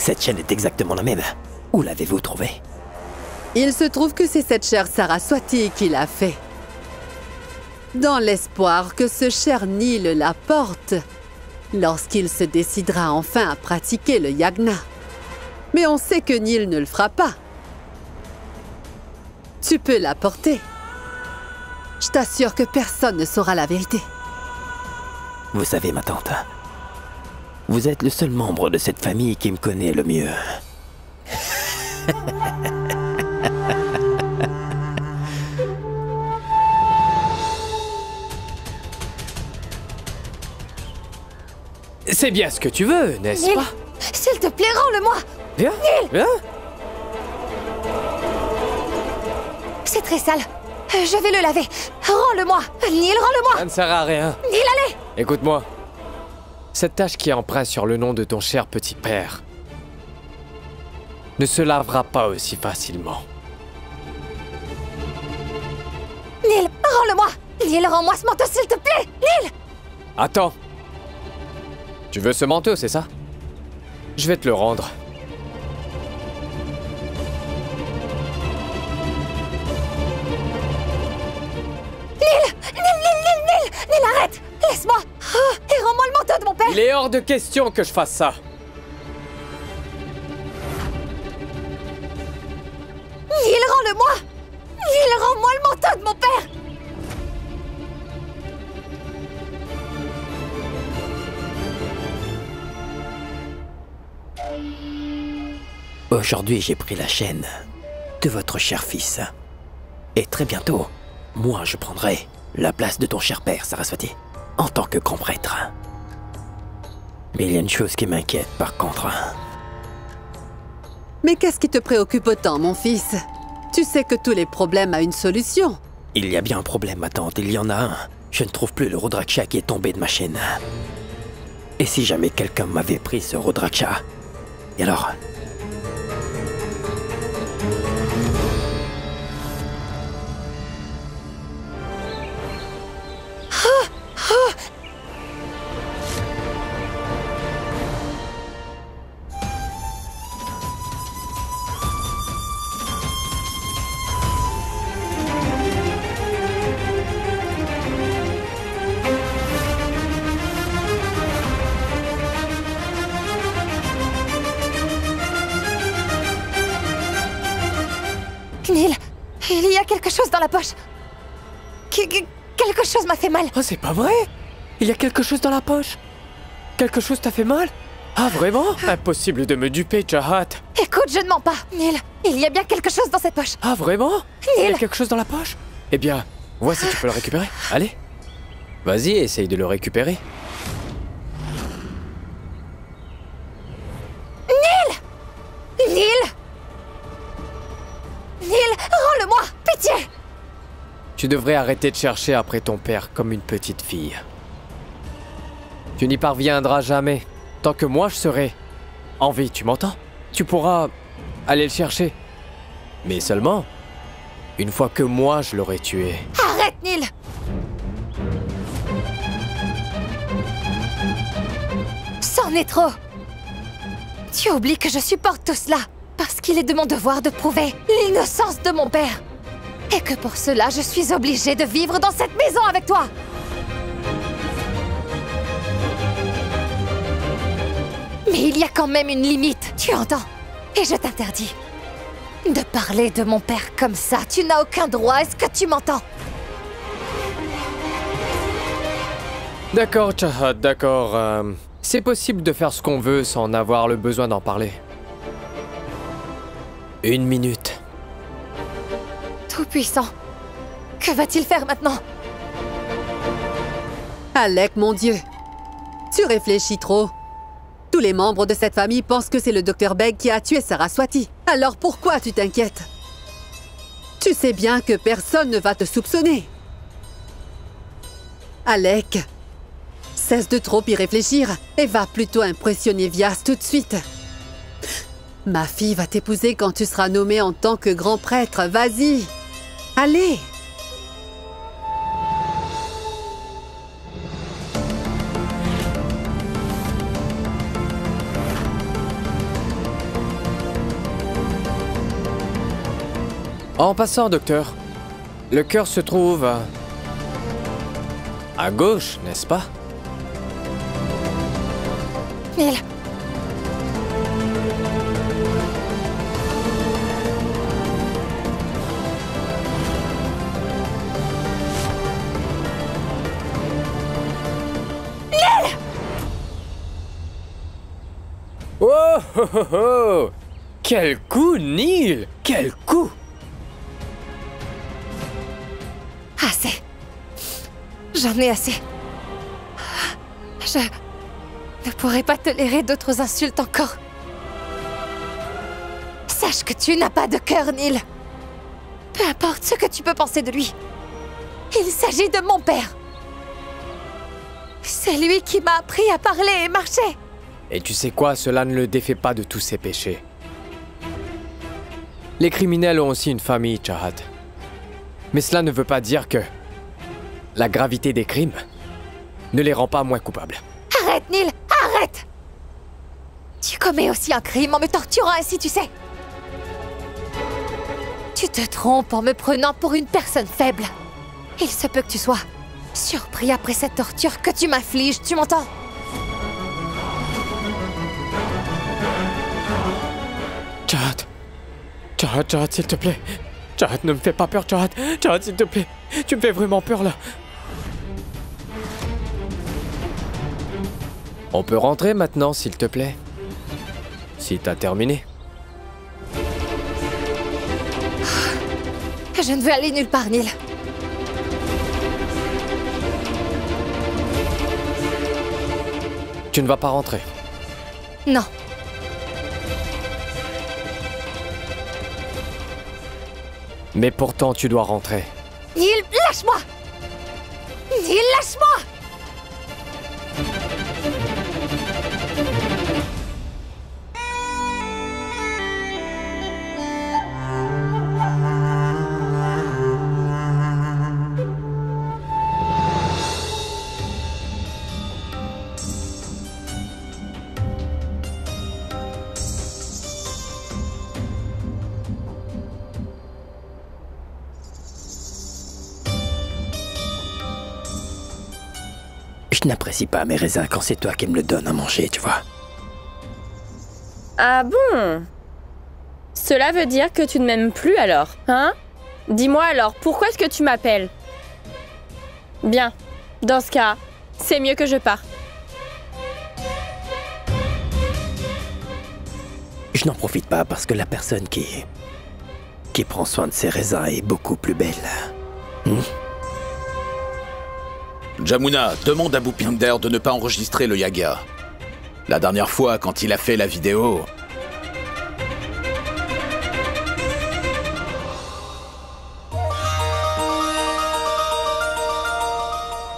Cette chaîne est exactement la même. Où l'avez-vous trouvée? Il se trouve que c'est cette chère Saraswati qui l'a fait. Dans l'espoir que ce cher Nil la porte lorsqu'il se décidera enfin à pratiquer le yagna. Mais on sait que Nil ne le fera pas. Tu peux la porter. Je t'assure que personne ne saura la vérité. Vous savez, ma tante, vous êtes le seul membre de cette famille qui me connaît le mieux. C'est bien ce que tu veux, n'est-ce Nil, pas? s'il te plaît, rends-le-moi. Viens, viens. C'est très sale. Je vais le laver. Rends-le-moi. Nil, rends-le-moi. Ça ne sert à rien. Nil, allez. Écoute-moi. Cette tache qui est empreinte sur le nom de ton cher petit père ne se lavera pas aussi facilement. Nil, rends-le-moi. Nil, rends-moi ce manteau, s'il te plaît. Nil. Attends. Tu veux ce manteau, c'est ça? Je vais te le rendre. Nil, arrête. Laisse-moi. Oh, et rends-moi le manteau de mon père. Il est hors de question que je fasse ça. Nil, rends-le-moi. Nil, rends-moi le manteau de mon père. Aujourd'hui, j'ai pris la chaîne de votre cher fils. Et très bientôt, moi, je prendrai la place de ton cher père, Saraswati, en tant que grand prêtre. Mais il y a une chose qui m'inquiète, par contre. Mais qu'est-ce qui te préoccupe autant, mon fils? Tu sais que tous les problèmes ont une solution. Il y a bien un problème, ma tante, il y en a un. Je ne trouve plus le Rudraksha qui est tombé de ma chaîne. Et si jamais quelqu'un m'avait pris ce Rudraksha? Et alors? Nil, il y a quelque chose dans la poche. Quelque chose m'a fait mal. Oh, c'est pas vrai? Il y a quelque chose dans la poche? Quelque chose t'a fait mal? Ah, vraiment? Impossible de me duper, Chahat. Écoute, je ne mens pas. Nil, il y a bien quelque chose dans cette poche. Ah, vraiment? Il y a Nil. quelque chose dans la poche? Eh bien, vois si tu peux le récupérer. Allez. Vas-y, essaye de le récupérer. Nil! Nil, rends-le-moi! Pitié! Tu devrais arrêter de chercher après ton père comme une petite fille. Tu n'y parviendras jamais. Tant que moi je serai en vie, tu m'entends? Tu pourras aller le chercher. Mais seulement une fois que moi je l'aurai tué. Arrête, Nil! C'en est trop! Tu oublies que je supporte tout cela parce qu'il est de mon devoir de prouver l'innocence de mon père. Et que pour cela, je suis obligée de vivre dans cette maison avec toi. Mais il y a quand même une limite, tu entends? Et je t'interdis de parler de mon père comme ça. Tu n'as aucun droit, est-ce que tu m'entends? D'accord, Chahat, d'accord. C'est possible de faire ce qu'on veut sans en avoir le besoin d'en parler. 1 minute. Tout-puissant, que va-t-il faire maintenant? Alec, mon Dieu, tu réfléchis trop. Tous les membres de cette famille pensent que c'est le Dr Beg qui a tué Saraswati. Alors pourquoi tu t'inquiètes? Tu sais bien que personne ne va te soupçonner. Alec, cesse de trop y réfléchir et va plutôt impressionner Vyas tout de suite. Ma fille va t'épouser quand tu seras nommé en tant que grand prêtre. Vas-y, allez! En passant, docteur, le cœur se trouve à gauche, n'est-ce pas? Neil. Oh, oh, oh, oh. Quel coup, Neil! Quel coup! Assez. J'en ai assez. Je ne pourrai pas tolérer d'autres insultes encore. Sache que tu n'as pas de cœur, Neil. Peu importe ce que tu peux penser de lui. Il s'agit de mon père. C'est lui qui m'a appris à parler et marcher. Et tu sais quoi, cela ne le défait pas de tous ses péchés. Les criminels ont aussi une famille, Chahat. Mais cela ne veut pas dire que la gravité des crimes ne les rend pas moins coupables. Arrête, Neil, arrête! Tu commets aussi un crime en me torturant ainsi, tu sais. Tu te trompes en me prenant pour une personne faible. Il se peut que tu sois surpris après cette torture que tu m'infliges, tu m'entends? Chahat, s'il te plaît. Chahat, ne me fais pas peur, Chahat. Chahat, s'il te plaît. Tu me fais vraiment peur, là. On peut rentrer maintenant, s'il te plaît. Si t'as terminé. Je ne veux aller nulle part, Neil. Tu ne vas pas rentrer. Non. Mais pourtant, tu dois rentrer. Neil, lâche-moi! Neil, lâche-moi! Je n'apprécie pas mes raisins quand c'est toi qui me le donnes à manger, tu vois. Ah bon? Cela veut dire que tu ne m'aimes plus alors, hein? Dis-moi alors, pourquoi est-ce que tu m'appelles? Bien, dans ce cas, c'est mieux que je parte. Je n'en profite pas parce que la personne qui prend soin de ses raisins est beaucoup plus belle. Jamuna, demande à Bhupinder de ne pas enregistrer le Yaga. La dernière fois, quand il a fait la vidéo...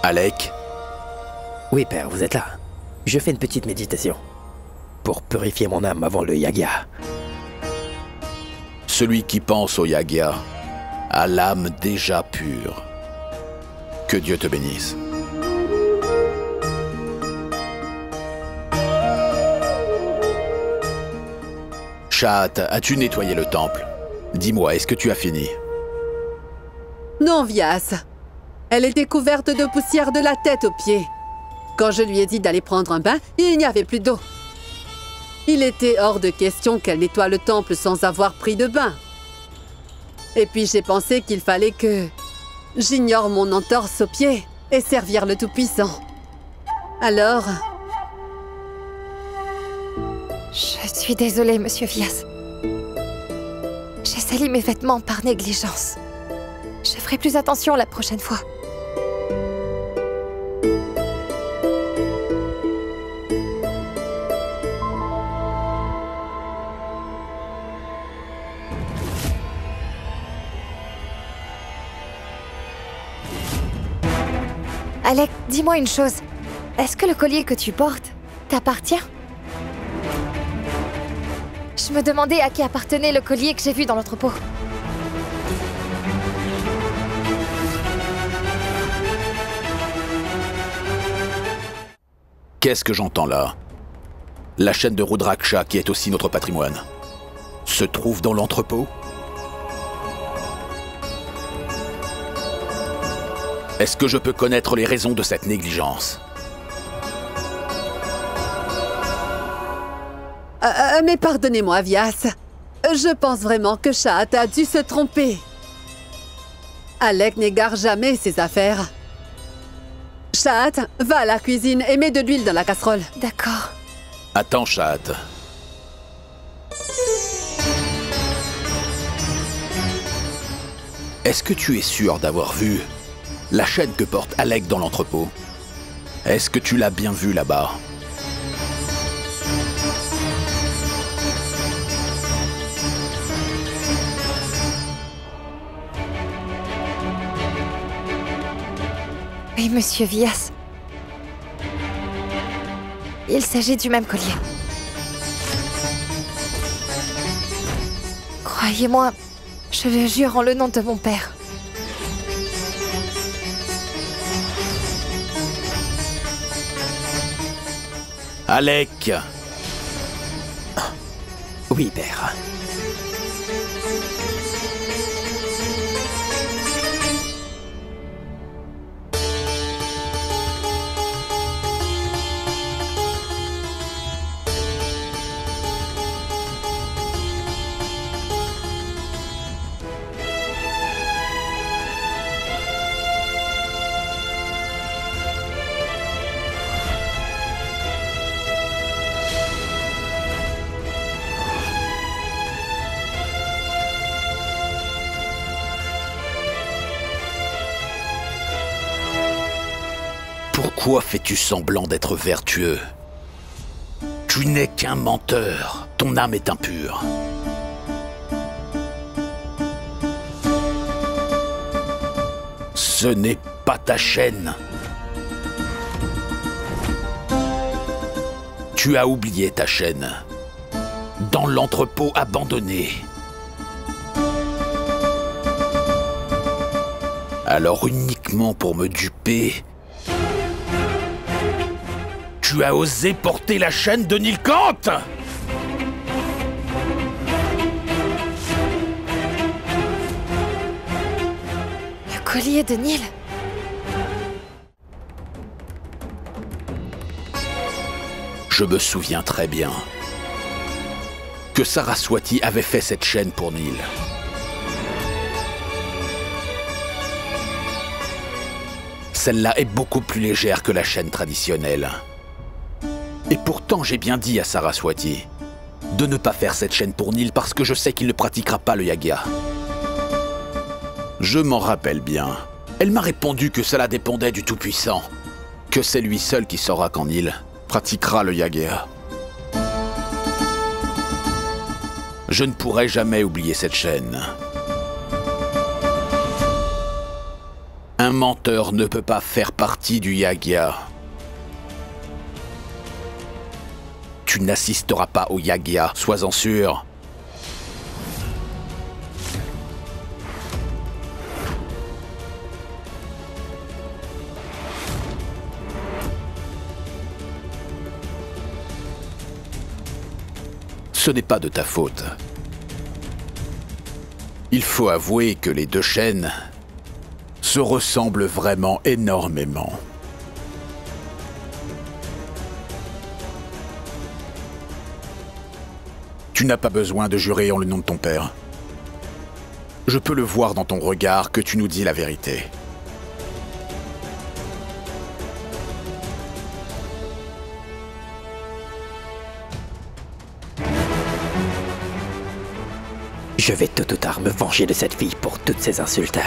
Alec? Oui, père, vous êtes là. Je fais une petite méditation. Pour purifier mon âme avant le Yaga. Celui qui pense au Yaga a l'âme déjà pure. Que Dieu te bénisse. Chahat, as-tu nettoyé le temple? Dis-moi, est-ce que tu as fini? Non, Vyas. Elle était couverte de poussière de la tête aux pieds. Quand je lui ai dit d'aller prendre un bain, il n'y avait plus d'eau. Il était hors de question qu'elle nettoie le temple sans avoir pris de bain. Et puis j'ai pensé qu'il fallait que j'ignore mon entorse aux pieds et servir le Tout-Puissant. Alors... Je suis désolée, Monsieur Vyas. J'ai sali mes vêtements par négligence. Je ferai plus attention la prochaine fois. Alec, dis-moi une chose. Est-ce que le collier que tu portes t'appartient? Je me demandais à qui appartenait le collier que j'ai vu dans l'entrepôt. Qu'est-ce que j'entends là? La chaîne de Rudraksha, qui est aussi notre patrimoine, se trouve dans l'entrepôt? Est-ce que je peux connaître les raisons de cette négligence? Mais pardonnez-moi, Vyas. Je pense vraiment que Shahat a dû se tromper. Alec n'égare jamais ses affaires. Shahat, va à la cuisine et mets de l'huile dans la casserole. D'accord. Attends, Shahat. Est-ce que tu es sûr d'avoir vu la chaîne que porte Alec dans l'entrepôt? Est-ce que tu l'as bien vue là-bas? Oui, monsieur Vyas. Il s'agit du même collier. Croyez-moi, je le jure en le nom de mon père. Alec! Oui, père. Pourquoi fais-tu semblant d'être vertueux? Tu n'es qu'un menteur. Ton âme est impure. Ce n'est pas ta chaîne. Tu as oublié ta chaîne. Dans l'entrepôt abandonné. Alors uniquement pour me duper, tu as osé porter la chaîne de Nilkant! Le collier de Nil. Je me souviens très bien que Saraswati avait fait cette chaîne pour Nil. Celle-là est beaucoup plus légère que la chaîne traditionnelle. Et pourtant, j'ai bien dit à Saraswati de ne pas faire cette chaîne pour Nil parce que je sais qu'il ne pratiquera pas le Yagya. Je m'en rappelle bien. Elle m'a répondu que cela dépendait du Tout-Puissant, que c'est lui seul qui saura quand Nil pratiquera le Yagya. Je ne pourrai jamais oublier cette chaîne. Un menteur ne peut pas faire partie du Yagya. Tu n'assisteras pas au Yagya, sois-en sûr. Ce n'est pas de ta faute. Il faut avouer que les deux chaînes se ressemblent vraiment énormément. Tu n'as pas besoin de jurer en le nom de ton père. Je peux le voir dans ton regard que tu nous dis la vérité. Je vais tôt ou tard me venger de cette fille pour toutes ces insultes.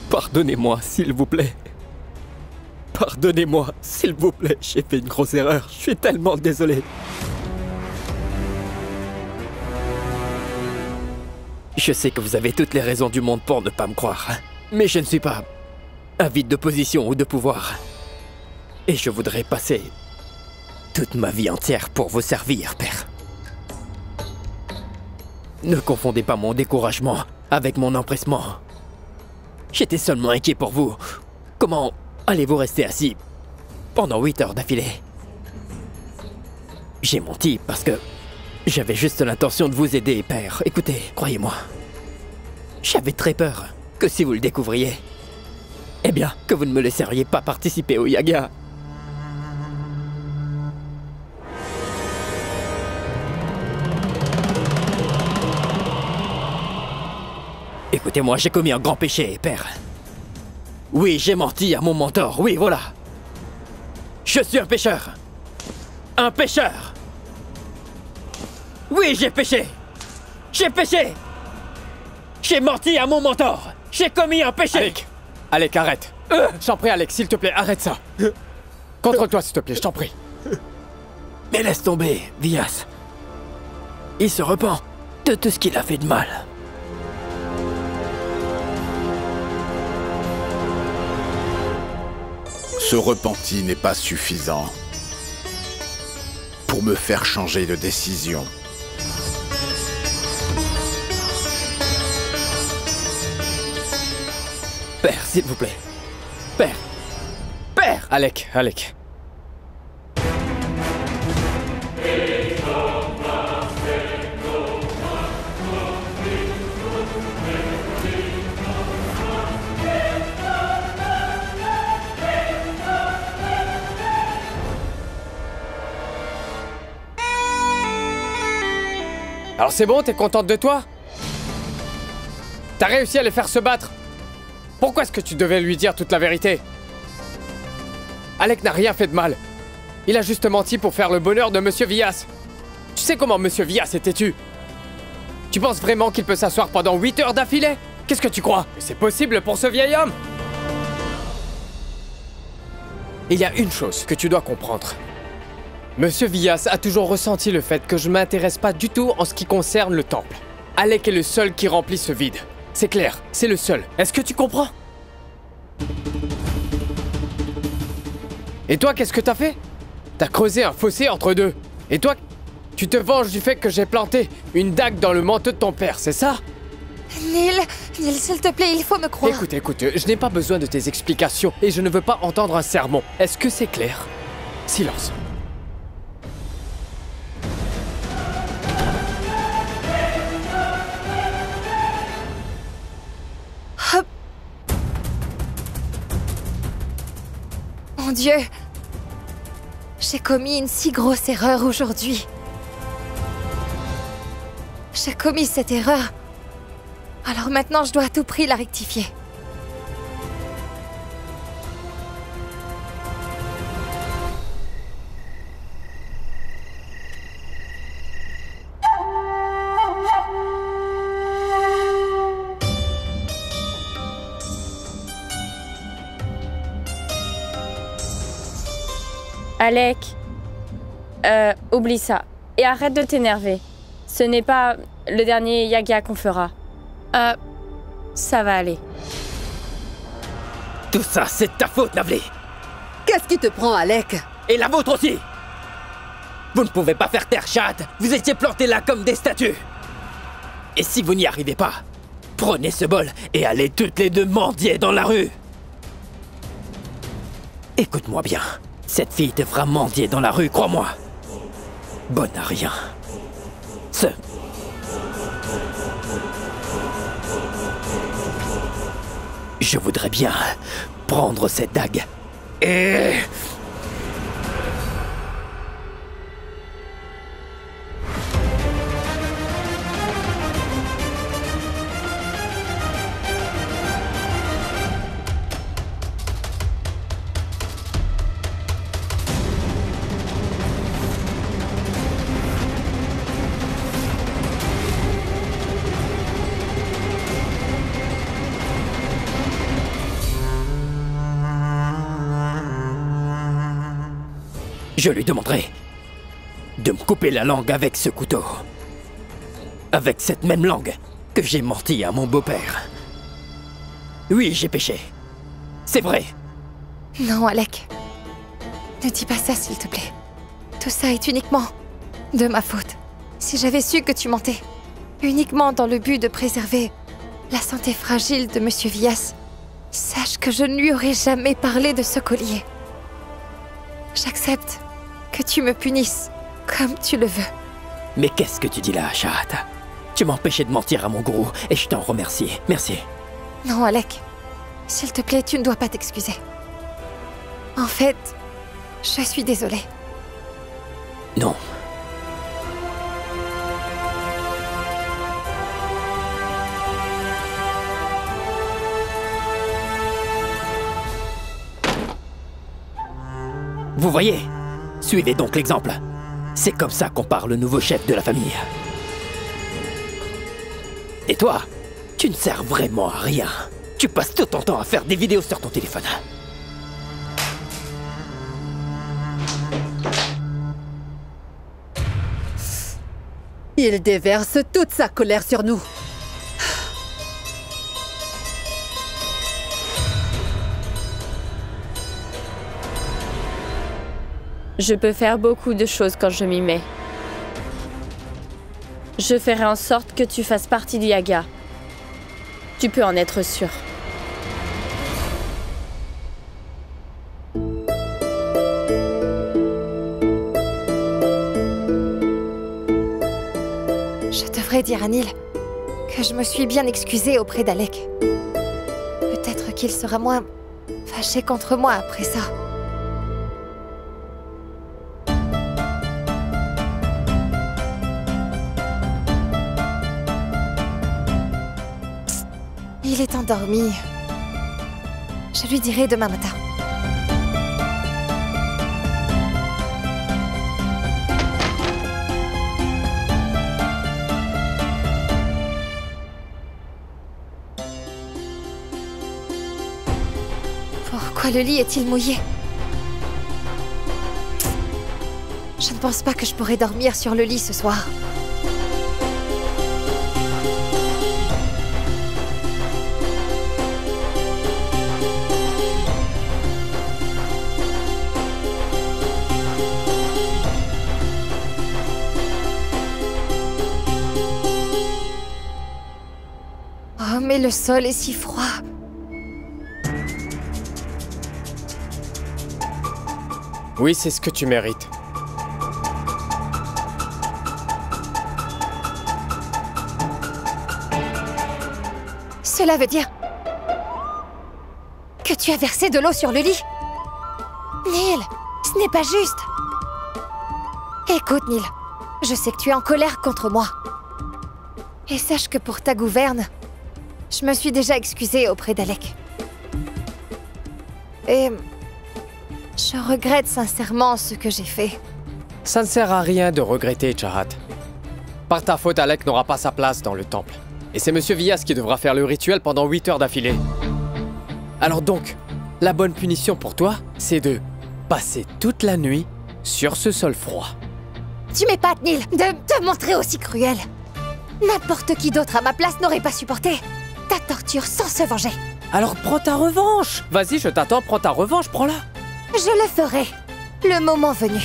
Pardonnez-moi, s'il vous plaît. Pardonnez-moi, s'il vous plaît. J'ai fait une grosse erreur. Je suis tellement désolé. Je sais que vous avez toutes les raisons du monde pour ne pas me croire. Mais je ne suis pas avide de position ou de pouvoir. Et je voudrais passer toute ma vie entière pour vous servir, père. Ne confondez pas mon découragement avec mon empressement. J'étais seulement inquiet pour vous. Comment allez-vous rester assis pendant 8 heures d'affilée. J'ai menti parce que j'avais juste l'intention de vous aider, père. Écoutez, croyez-moi. J'avais très peur que si vous le découvriez, eh bien, que vous ne me laisseriez pas participer au Yaga. Écoutez-moi, j'ai commis un grand péché, père. Oui, j'ai menti à mon mentor, oui, voilà. Je suis un pécheur. Un pécheur. Oui, j'ai péché. J'ai péché. J'ai menti à mon mentor. J'ai commis un péché. Alec, arrête. Je t'en prie, Alec, s'il te plaît, arrête ça. Contrôle-toi, s'il te plaît, je t'en prie. Mais laisse tomber, Vias. Il se repent de tout ce qu'il a fait de mal. Ce repenti n'est pas suffisant pour me faire changer de décision. Père, s'il vous plaît. Père. Père. Alec. Alors c'est bon, t'es contente de toi? T'as réussi à les faire se battre? Pourquoi est-ce que tu devais lui dire toute la vérité? Alec n'a rien fait de mal. Il a juste menti pour faire le bonheur de Monsieur Vias. Tu sais comment Monsieur Vias est têtu? Tu penses vraiment qu'il peut s'asseoir pendant 8 heures d'affilée? Qu'est-ce que tu crois? C'est possible pour ce vieil homme? Il y a une chose que tu dois comprendre. Monsieur Vias a toujours ressenti le fait que je ne m'intéresse pas du tout en ce qui concerne le temple. Alec est le seul qui remplit ce vide. C'est clair, c'est le seul. Est-ce que tu comprends? Et toi, qu'est-ce que t'as fait? T'as creusé un fossé entre deux. Et toi, tu te venges du fait que j'ai planté une dague dans le manteau de ton père, c'est ça? Neil, s'il te plaît, il faut me croire. Écoute, je n'ai pas besoin de tes explications et je ne veux pas entendre un sermon. Est-ce que c'est clair? Silence. Mon Dieu, j'ai commis une si grosse erreur aujourd'hui. J'ai commis cette erreur. Alors maintenant, je dois à tout prix la rectifier. Alec, oublie ça. Et arrête de t'énerver. Ce n'est pas le dernier Yaga qu'on fera. Ça va aller. Tout ça, c'est de ta faute, Navli. Qu'est-ce qui te prend, Alec? Et la vôtre aussi. Vous ne pouvez pas faire taire Chad. Vous étiez plantés là comme des statues. Et si vous n'y arrivez pas, prenez ce bol et allez toutes les deux mendier dans la rue. Écoute-moi bien. Cette fille devra mendier dans la rue, crois-moi. Bonne à rien. Je voudrais bien prendre cette dague et... Je lui demanderai de me couper la langue avec ce couteau. Avec cette même langue que j'ai menti à mon beau-père. Oui, j'ai péché. C'est vrai. Non, Alec. Ne dis pas ça, s'il te plaît. Tout ça est uniquement de ma faute. Si j'avais su que tu mentais, uniquement dans le but de préserver la santé fragile de Monsieur Vias, sache que je ne lui aurais jamais parlé de ce collier. J'accepte que tu me punisses comme tu le veux. Mais qu'est-ce que tu dis là, Shahat? Tu m'as empêché de mentir à mon gourou et je t'en remercie. Merci. Non, Alec. S'il te plaît, tu ne dois pas t'excuser. En fait, je suis désolée. Non. Vous voyez? Suivez donc l'exemple. C'est comme ça qu'on parle le nouveau chef de la famille. Et toi, tu ne sers vraiment à rien. Tu passes tout ton temps à faire des vidéos sur ton téléphone. Il déverse toute sa colère sur nous. Je peux faire beaucoup de choses quand je m'y mets. Je ferai en sorte que tu fasses partie du Yaga. Tu peux en être sûr. Je devrais dire à Neil que je me suis bien excusée auprès d'Alec. Peut-être qu'il sera moins fâché contre moi après ça. Il est endormi. Je lui dirai demain matin. Pourquoi le lit est-il mouillé? Je ne pense pas que je pourrai dormir sur le lit ce soir. Oh, mais le sol est si froid. Oui, c'est ce que tu mérites. Cela veut dire que tu as versé de l'eau sur le lit. Neil, ce n'est pas juste. Écoute, Neil, je sais que tu es en colère contre moi. Et sache que pour ta gouverne, je me suis déjà excusée auprès d'Alec. Et je regrette sincèrement ce que j'ai fait. Ça ne sert à rien de regretter, Shahat. Par ta faute, Alec n'aura pas sa place dans le temple. Et c'est Monsieur Vias qui devra faire le rituel pendant 8 heures d'affilée. Alors donc, la bonne punition pour toi, c'est de passer toute la nuit sur ce sol froid. Tu m'épates, Neil, de te montrer aussi cruel. N'importe qui d'autre à ma place n'aurait pas supporté ta torture sans se venger. Alors prends ta revanche! Vas-y, je t'attends, prends ta revanche, prends-la! Je le ferai, le moment venu.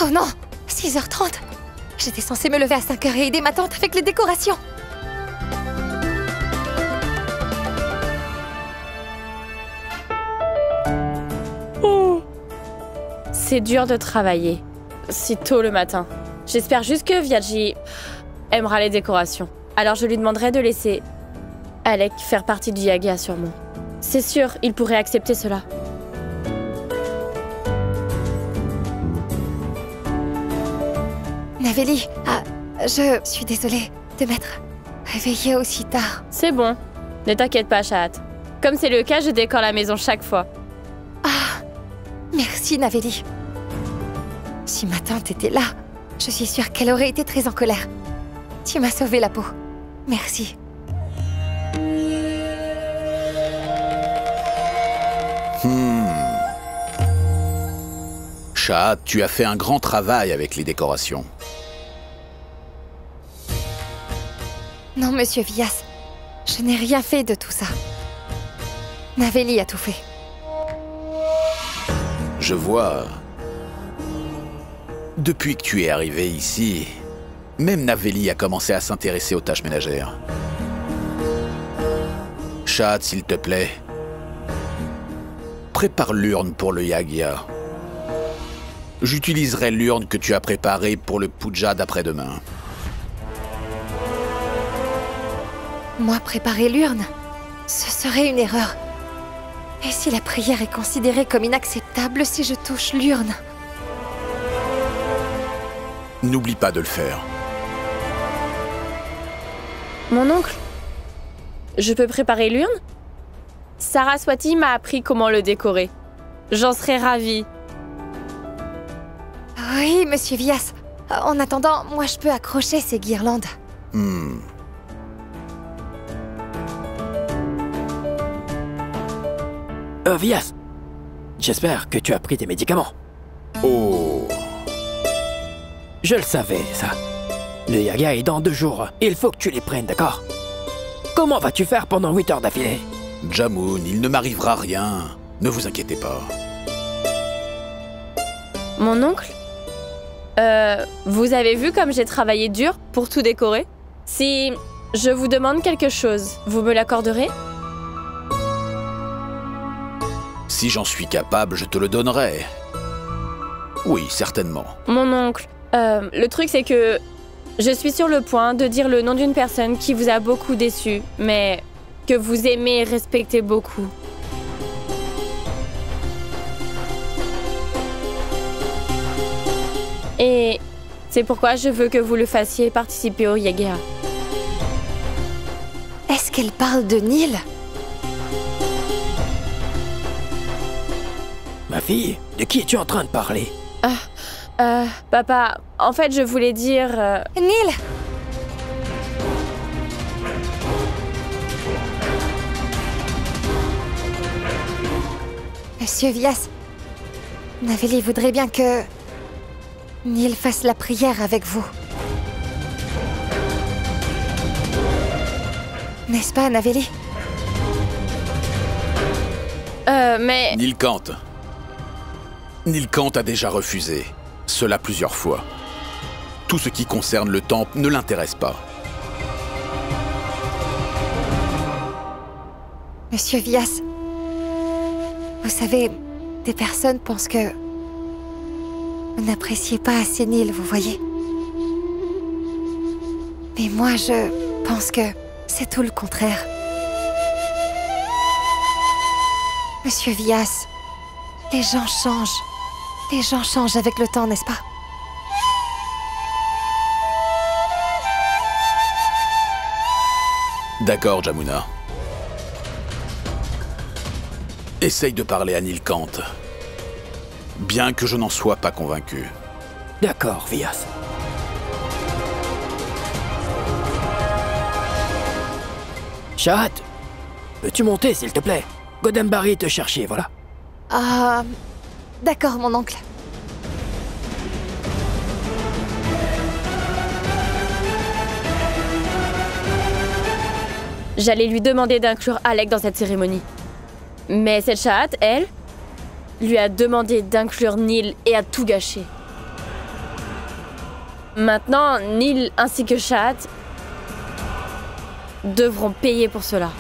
Oh non, 6h30. J'étais censée me lever à 5h et aider ma tante avec les décorations. Oh. C'est dur de travailler, si tôt le matin. J'espère juste que Viadji aimera les décorations. Alors je lui demanderai de laisser Alec faire partie du Yaga sûrement. C'est sûr, il pourrait accepter cela. Naveli, je suis désolée de m'être réveillée aussi tard. C'est bon, ne t'inquiète pas, Shahat. Comme c'est le cas, je décore la maison chaque fois. Ah, merci Naveli. Si ma tante était là, je suis sûre qu'elle aurait été très en colère. Tu m'as sauvé la peau. Merci. Shahat, tu as fait un grand travail avec les décorations. Non, monsieur Vyas, je n'ai rien fait de tout ça. Naveli a tout fait. Je vois. Depuis que tu es arrivé ici, même Naveli a commencé à s'intéresser aux tâches ménagères. Shahad, s'il te plaît, prépare l'urne pour le Yagya. J'utiliserai l'urne que tu as préparée pour le puja d'après-demain. Moi, préparer l'urne, ce serait une erreur. Et si la prière est considérée comme inacceptable si je touche l'urne? N'oublie pas de le faire. Mon oncle, je peux préparer l'urne? Saraswati m'a appris comment le décorer. J'en serais ravie. Oui, monsieur Vyas. En attendant, moi je peux accrocher ces guirlandes. Vyas, j'espère que tu as pris tes médicaments. Oh. Je le savais, ça. Le Yagya est dans 2 jours. Il faut que tu les prennes, d'accord? Comment vas-tu faire pendant 8 heures d'affilée? Jamoun, il ne m'arrivera rien. Ne vous inquiétez pas. Mon oncle, vous avez vu comme j'ai travaillé dur pour tout décorer? Si je vous demande quelque chose, vous me l'accorderez? Si j'en suis capable, je te le donnerai. Oui, certainement. Mon oncle, le truc c'est que je suis sur le point de dire le nom d'une personne qui vous a beaucoup déçu, mais que vous aimez et respectez beaucoup. Et c'est pourquoi je veux que vous le fassiez participer au Yagya. Est-ce qu'elle parle de Nil? Ma fille, de qui es-tu en train de parler? Papa, en fait je voulais dire... Nil! Monsieur Vyas, Naveli voudrait bien que Nil fasse la prière avec vous. N'est-ce pas, Naveli? Mais... Nilkant. Nilkant a déjà refusé. Cela plusieurs fois. Tout ce qui concerne le temple ne l'intéresse pas. Monsieur Vyas, vous savez, des personnes pensent que vous n'appréciez pas assez Nil, vous voyez. Mais moi, je pense que c'est tout le contraire. Monsieur Vyas, les gens changent. Les gens changent avec le temps, n'est-ce pas? D'accord, Jamuna. Essaye de parler à Nilkant. Bien que je n'en sois pas convaincu. D'accord, Vyas. Shahad, peux-tu monter, s'il te plaît? Godembari te chercher, voilà. Ah... D'accord, mon oncle. J'allais lui demander d'inclure Alec dans cette cérémonie. Mais cette Shahad, elle, lui a demandé d'inclure Nil et a tout gâché. Maintenant, Nil ainsi que Shahad devront payer pour cela.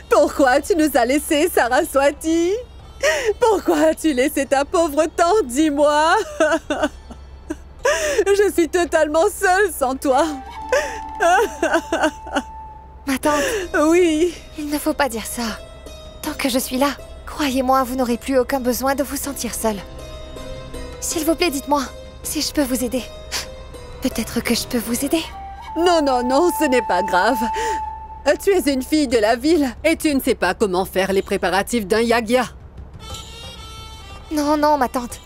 Pourquoi tu nous as laissés, Saraswati? Pourquoi as-tu laissé ta pauvre tante, dis-moi? Je suis totalement seule sans toi. Ma tante, Oui. il ne faut pas dire ça. Tant que je suis là, croyez-moi, vous n'aurez plus aucun besoin de vous sentir seule. S'il vous plaît, dites-moi si je peux vous aider. Peut-être que je peux vous aider. Non, non, non, ce n'est pas grave. Tu es une fille de la ville et tu ne sais pas comment faire les préparatifs d'un Yagya. Non, non, ma tante.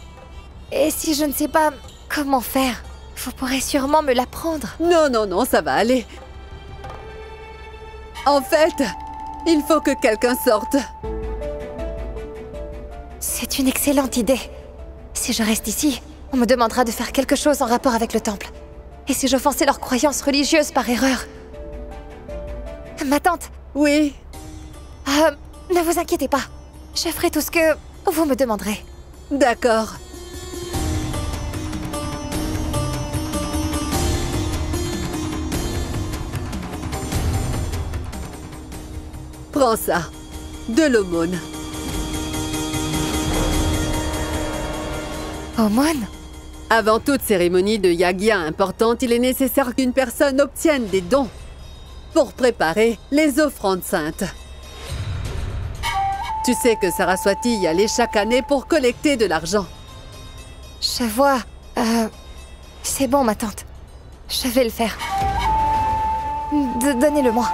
Et si je ne sais pas comment faire, vous pourrez sûrement me l'apprendre. Non, non, non, ça va aller. En fait, il faut que quelqu'un sorte. C'est une excellente idée. Si je reste ici, on me demandera de faire quelque chose en rapport avec le temple. Et si j'offensais leurs croyances religieuses par erreur? Ma tante, Oui, ne vous inquiétez pas. Je ferai tout ce que vous me demanderez. d'accord. Prends ça. De l'aumône. Aumône? Avant toute cérémonie de yagya importante, il est nécessaire qu'une personne obtienne des dons pour préparer les offrandes saintes. Tu sais que Saraswati y allait chaque année pour collecter de l'argent. Je vois. C'est bon, ma tante. Je vais le faire. Donnez-le-moi.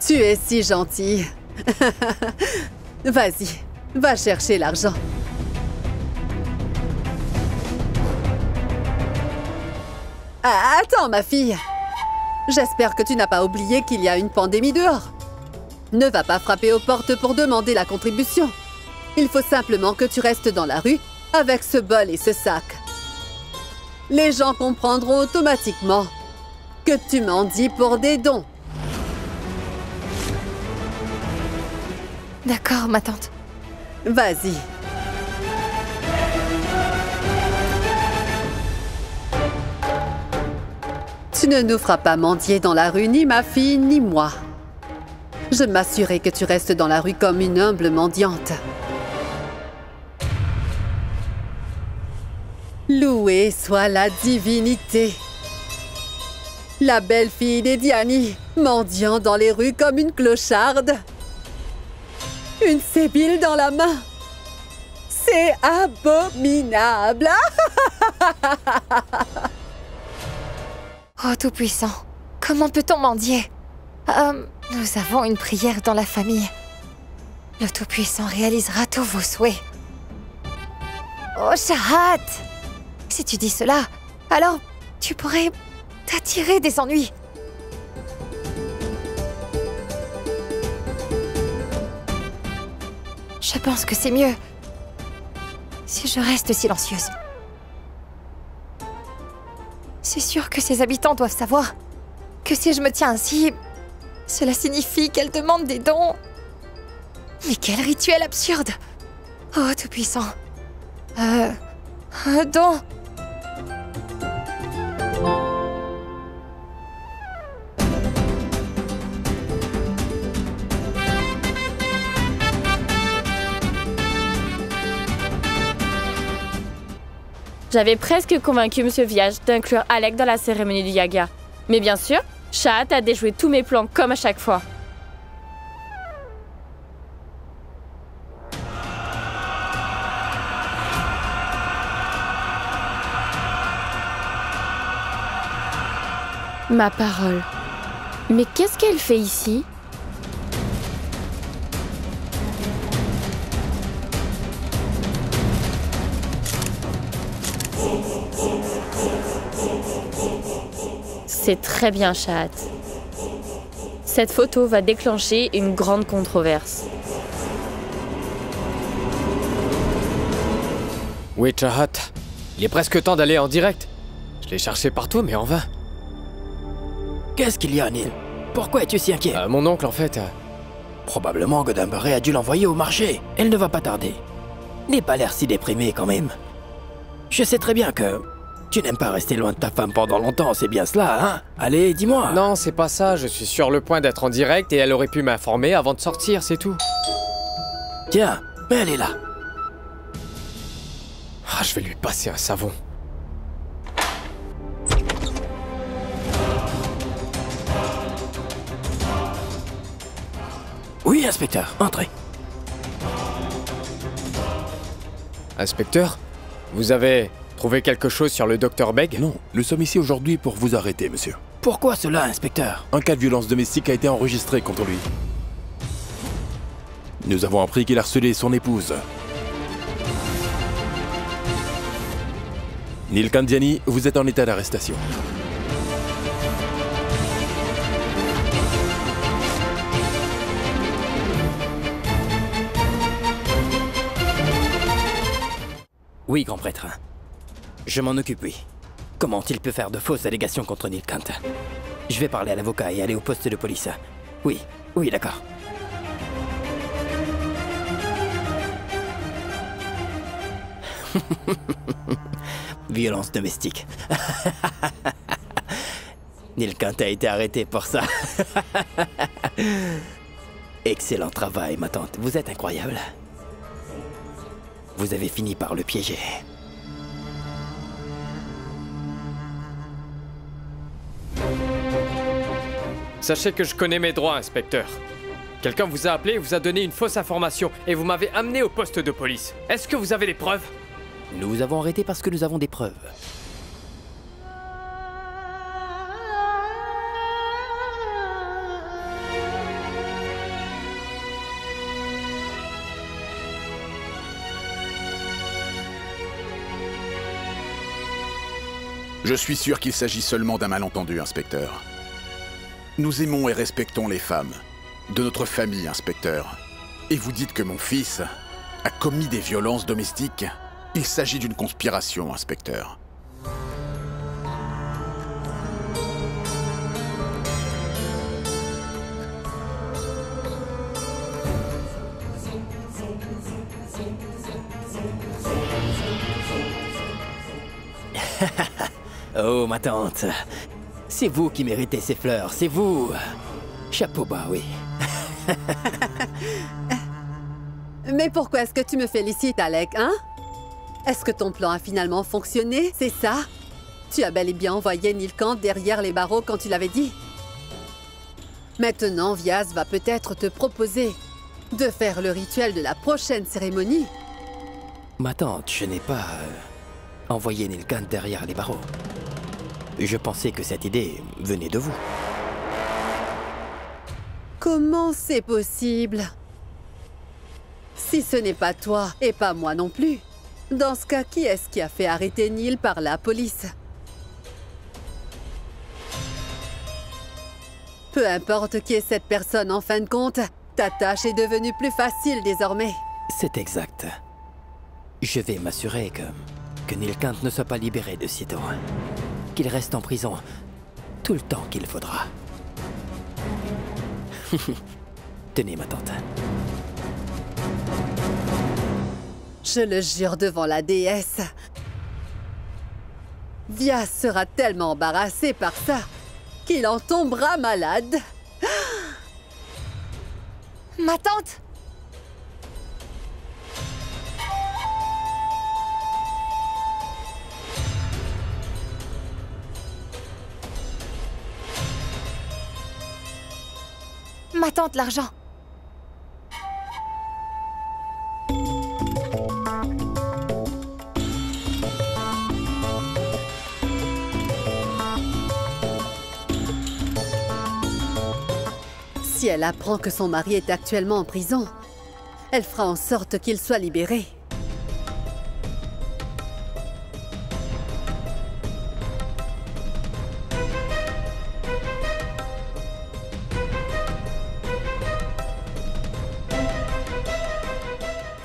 Tu es si gentil. Vas-y, va chercher l'argent. Ah, attends, ma fille. J'espère que tu n'as pas oublié qu'il y a une pandémie dehors. Ne va pas frapper aux portes pour demander la contribution. Il faut simplement que tu restes dans la rue avec ce bol et ce sac. Les gens comprendront automatiquement que tu mendis pour des dons. D'accord, ma tante. Vas-y. Tu ne nous feras pas mendier dans la rue, ni ma fille, ni moi. Je m'assurerai que tu restes dans la rue comme une humble mendiante. Louée soit la divinité. La belle fille des Diani, mendiant dans les rues comme une clocharde. Une sébile dans la main. C'est abominable. Oh, Tout-Puissant, comment peut-on mendier? Nous avons une prière dans la famille. Le Tout-Puissant réalisera tous vos souhaits. Oh, Shahat! Si tu dis cela, alors tu pourrais t'attirer des ennuis. Je pense que c'est mieux si je reste silencieuse. C'est sûr que ces habitants doivent savoir que si je me tiens ainsi, cela signifie qu'elle demande des dons. Mais quel rituel absurde! Oh, Tout-Puissant. Don. J'avais presque convaincu Monsieur Viage d'inclure Alec dans la cérémonie du Yaga. Mais bien sûr, Shahat a déjoué tous mes plans comme à chaque fois. Ma parole. Mais qu'est-ce qu'elle fait ici ? C'est très bien, Shahat. Cette photo va déclencher une grande controverse. Oui, Shahat. Il est presque temps d'aller en direct. Je l'ai cherché partout, mais en vain. Qu'est-ce qu'il y a, Neil? Pourquoi es-tu si inquiet? Mon oncle, en fait... Probablement Godamberry a dû l'envoyer au marché. Elle ne va pas tarder. N'aie pas l'air si déprimé quand même. Je sais très bien que tu n'aimes pas rester loin de ta femme pendant longtemps, c'est bien cela, hein? Allez, dis-moi. Non, c'est pas ça. Je suis sur le point d'être en direct et elle aurait pu m'informer avant de sortir, c'est tout. Tiens, mais elle est là. Ah, je vais lui passer un savon. Oui, inspecteur, entrez. Inspecteur, vous avez trouvé quelque chose sur le docteur Beg? Non, nous sommes ici aujourd'hui pour vous arrêter, monsieur. Pourquoi cela, inspecteur? Un cas de violence domestique a été enregistré contre lui. Nous avons appris qu'il harcelait son épouse. Neil Kandiani, vous êtes en état d'arrestation. Oui, grand prêtre. Je m'en occupe, oui. Comment il peut faire de fausses allégations contre Neil Kant? Je vais parler à l'avocat et aller au poste de police. Oui, oui, d'accord. Violence domestique. Neil Kant a été arrêté pour ça. Excellent travail, ma tante. Vous êtes incroyable. Vous avez fini par le piéger. Sachez que je connais mes droits, inspecteur. Quelqu'un vous a appelé et vous a donné une fausse information et vous m'avez amené au poste de police. Est-ce que vous avez des preuves? Nous vous avons arrêté parce que nous avons des preuves. Je suis sûr qu'il s'agit seulement d'un malentendu, inspecteur. Nous aimons et respectons les femmes. De notre famille, inspecteur. Et vous dites que mon fils a commis des violences domestiques? Il s'agit d'une conspiration, inspecteur. Oh, ma tante. C'est vous qui méritez ces fleurs, c'est vous. Chapeau bas, oui. Mais pourquoi est-ce que tu me félicites, Alec, hein? Est-ce que ton plan a finalement fonctionné, c'est ça? Tu as bel et bien envoyé Neil Kant derrière les barreaux quand tu l'avais dit. Maintenant, Vyas va peut-être te proposer de faire le rituel de la prochaine cérémonie. Ma tante, je n'ai pas envoyé Neil Kant derrière les barreaux. Je pensais que cette idée venait de vous. Comment c'est possible? Si ce n'est pas toi, et pas moi non plus. Dans ce cas, qui est-ce qui a fait arrêter Neil par la police? Peu importe qui est cette personne en fin de compte, ta tâche est devenue plus facile désormais. C'est exact. Je vais m'assurer que Neil Kant ne soit pas libéré de sitôt. Qu'il reste en prison tout le temps qu'il faudra. Tenez, ma tante. Je le jure devant la déesse. Vyas sera tellement embarrassé par ça qu'il en tombera malade. Ma tante! Ma tante, l'argent. Si elle apprend que son mari est actuellement en prison, elle fera en sorte qu'il soit libéré.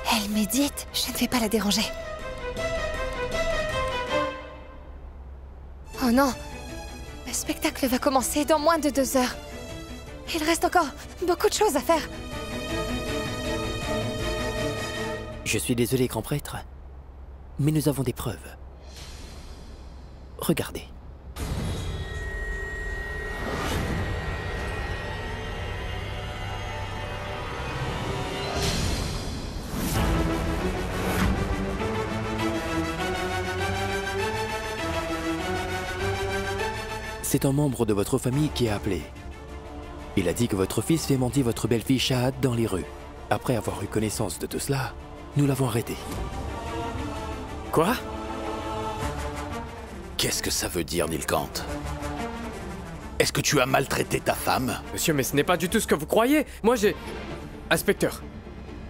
Elle médite. Je ne vais pas la déranger. Oh non! Le spectacle va commencer dans moins de 2 heures. Il reste encore beaucoup de choses à faire. Je suis désolé, grand prêtre, mais nous avons des preuves. Regardez. C'est un membre de votre famille qui a appelé. Il a dit que votre fils fait mentir votre belle-fille Shahad dans les rues. Après avoir eu connaissance de tout cela, nous l'avons arrêté. Quoi? Qu'est-ce que ça veut dire, Neil Kant? Est-ce que tu as maltraité ta femme? Monsieur, mais ce n'est pas du tout ce que vous croyez. Moi, j'ai... Inspecteur,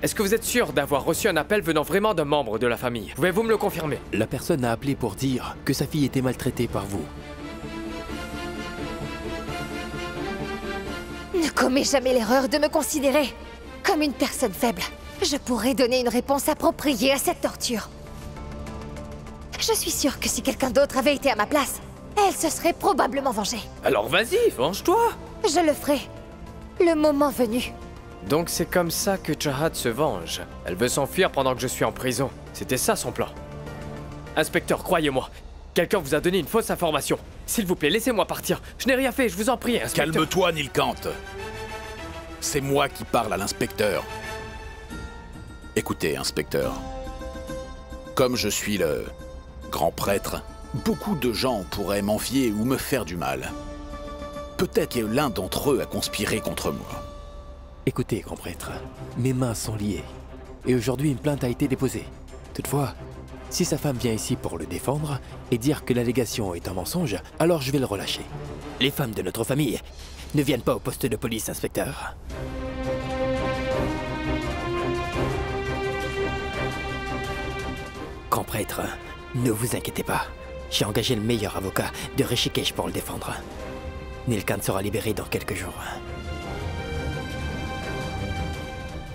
est-ce que vous êtes sûr d'avoir reçu un appel venant vraiment d'un membre de la famille? Pouvez-vous me le confirmer? La personne a appelé pour dire que sa fille était maltraitée par vous. Ne commets jamais l'erreur de me considérer comme une personne faible. Je pourrais donner une réponse appropriée à cette torture. Je suis sûre que si quelqu'un d'autre avait été à ma place, elle se serait probablement vengée. Alors vas-y, venge-toi! Je le ferai, le moment venu. Donc c'est comme ça que Chahat se venge. Elle veut s'enfuir pendant que je suis en prison. C'était ça son plan. Inspecteur, croyez-moi. Quelqu'un vous a donné une fausse information. S'il vous plaît, laissez-moi partir. Je n'ai rien fait, je vous en prie, inspecteur. Calme-toi, Nilkant. C'est moi qui parle à l'inspecteur. Écoutez, inspecteur. Comme je suis le grand prêtre, beaucoup de gens pourraient m'envier ou me faire du mal. Peut-être que l'un d'entre eux a conspiré contre moi. Écoutez, grand prêtre, mes mains sont liées. Et aujourd'hui, une plainte a été déposée. Toutefois, si sa femme vient ici pour le défendre et dire que l'allégation est un mensonge, alors je vais le relâcher. Les femmes de notre famille ne viennent pas au poste de police, inspecteur. Grand prêtre, ne vous inquiétez pas. J'ai engagé le meilleur avocat de Rishikesh pour le défendre. Nilkant sera libéré dans quelques jours.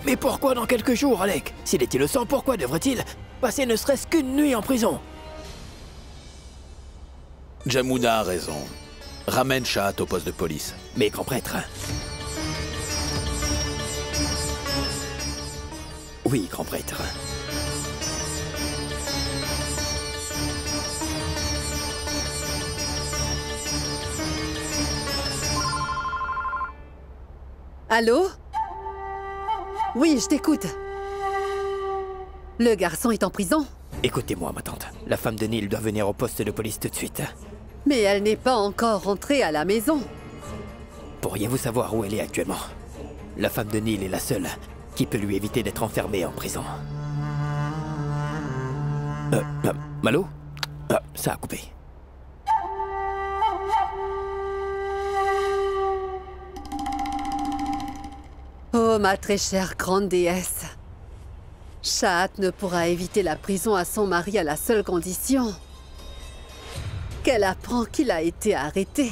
Mais pourquoi dans quelques jours, Alec? S'il est innocent, pourquoi devrait-il passer ne serait-ce qu'une nuit en prison? Jamuna a raison. Ramène Chahat au poste de police. Mais grand prêtre... Oui, grand prêtre. Allô? Oui, je t'écoute. Le garçon est en prison? Écoutez-moi, ma tante. La femme de Neil doit venir au poste de police tout de suite. Mais elle n'est pas encore rentrée à la maison. Pourriez-vous savoir où elle est actuellement? La femme de Neil est la seule qui peut lui éviter d'être enfermée en prison. Malo? Ça a coupé. Oh, ma très chère grande déesse. Chahat ne pourra éviter la prison à son mari à la seule condition qu'elle apprend qu'il a été arrêté.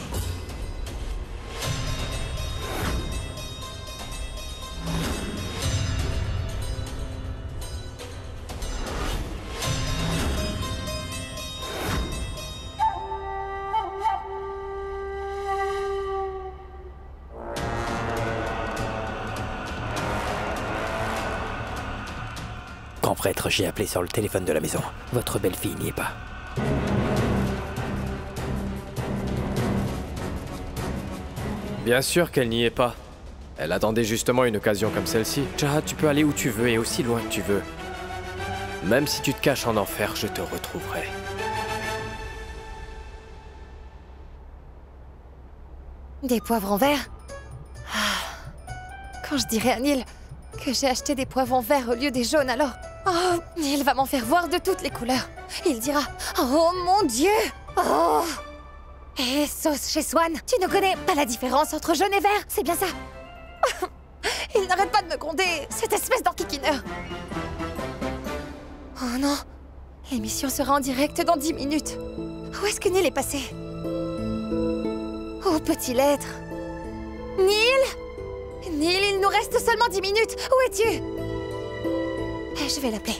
Grand prêtre, j'ai appelé sur le téléphone de la maison. Votre belle-fille n'y est pas. Bien sûr qu'elle n'y est pas. Elle attendait justement une occasion comme celle-ci. Chahat, tu peux aller où tu veux et aussi loin que tu veux. Même si tu te caches en enfer, je te retrouverai. Des poivrons verts? Quand je dirai à Neil que j'ai acheté des poivrons verts au lieu des jaunes, alors... Oh, Neil va m'en faire voir de toutes les couleurs. Il dira « Oh mon Dieu! Oh !» Et sauce chez Swan, tu ne connais pas la différence entre jaune et vert, c'est bien ça? Il n'arrête pas de me gronder, cette espèce d'enquiquineur. Oh non, l'émission sera en direct dans 10 minutes. Où est-ce que Neil est passé? Oh, petit l'être. Neil? Neil, il nous reste seulement 10 minutes. Où es-tu? Je vais l'appeler.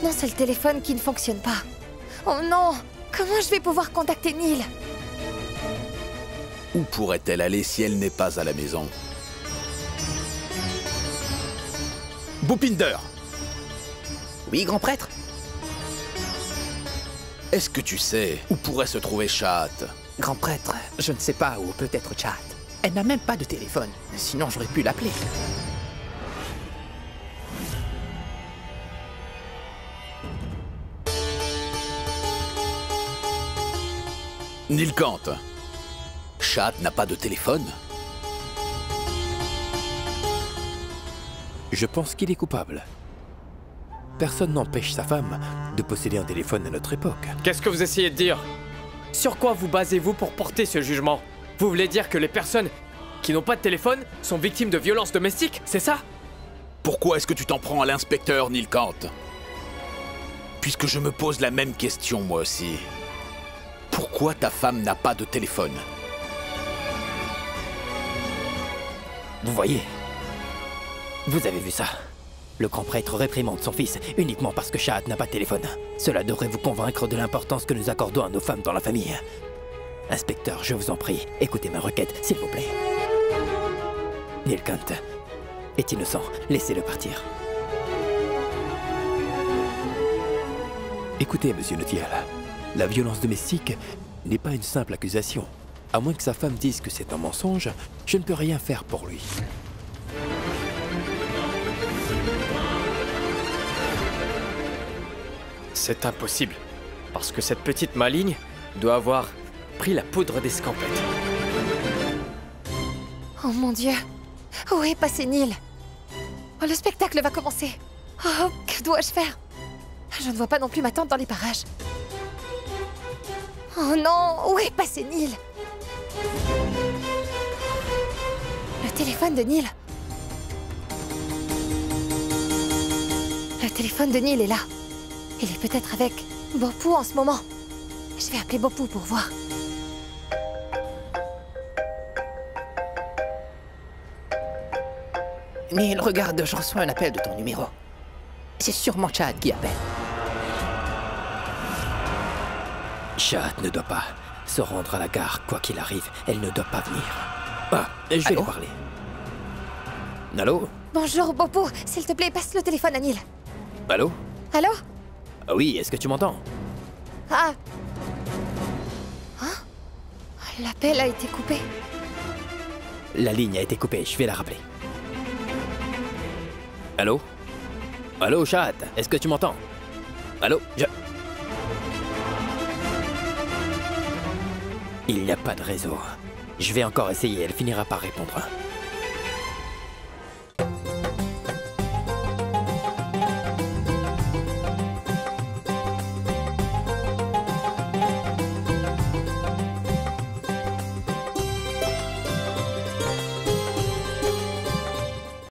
Non, c'est le téléphone qui ne fonctionne pas. Oh non! Comment je vais pouvoir contacter Neil? Où pourrait-elle aller si elle n'est pas à la maison? Bhupinder! Oui, grand prêtre? Est-ce que tu sais où pourrait se trouver Chahat? Grand prêtre, je ne sais pas où peut être Chahat. Elle n'a même pas de téléphone, sinon j'aurais pu l'appeler. Nilkant, Chahat n'a pas de téléphone? Je pense qu'il est coupable. Personne n'empêche sa femme de posséder un téléphone à notre époque. Qu'est-ce que vous essayez de dire? Sur quoi vous basez-vous pour porter ce jugement? Vous voulez dire que les personnes qui n'ont pas de téléphone sont victimes de violences domestiques, c'est ça? Pourquoi est-ce que tu t'en prends à l'inspecteur, Nilkant? Puisque je me pose la même question, moi aussi. Pourquoi ta femme n'a pas de téléphone? Vous voyez? Vous avez vu ça? Le grand prêtre réprimande son fils uniquement parce que Shahad n'a pas de téléphone. Cela devrait vous convaincre de l'importance que nous accordons à nos femmes dans la famille. Inspecteur, je vous en prie, écoutez ma requête, s'il vous plaît. Nilkant est innocent, laissez-le partir. Écoutez, monsieur Notiel, la violence domestique n'est pas une simple accusation. À moins que sa femme dise que c'est un mensonge, je ne peux rien faire pour lui. C'est impossible. Parce que cette petite maligne doit avoir pris la poudre d'escampette. Oh mon Dieu! Où est passé Neil? Oh, le spectacle va commencer. Oh, que dois-je faire? Je ne vois pas non plus ma tante dans les parages. Oh non! Où est passé Neil? Le téléphone de Neil. Le téléphone de Neil est là. Il est peut-être avec Bopou en ce moment. Je vais appeler Bopou pour voir. Neil, regarde, je reçois un appel de ton numéro. C'est sûrement Chad qui appelle. Shahad ne doit pas se rendre à la gare, quoi qu'il arrive. Elle ne doit pas venir. Ah, je vais lui parler. Allô? Bonjour Bopou, s'il te plaît, passe le téléphone à Neil. Allô? Allô? Ah oui, est-ce que tu m'entends? Ah. Hein? L'appel a été coupé. La ligne a été coupée, je vais la rappeler. Allô? Allô, Shahad, est-ce que tu m'entends? Allô? Il n'y a pas de réseau. Je vais encore essayer, elle finira par répondre.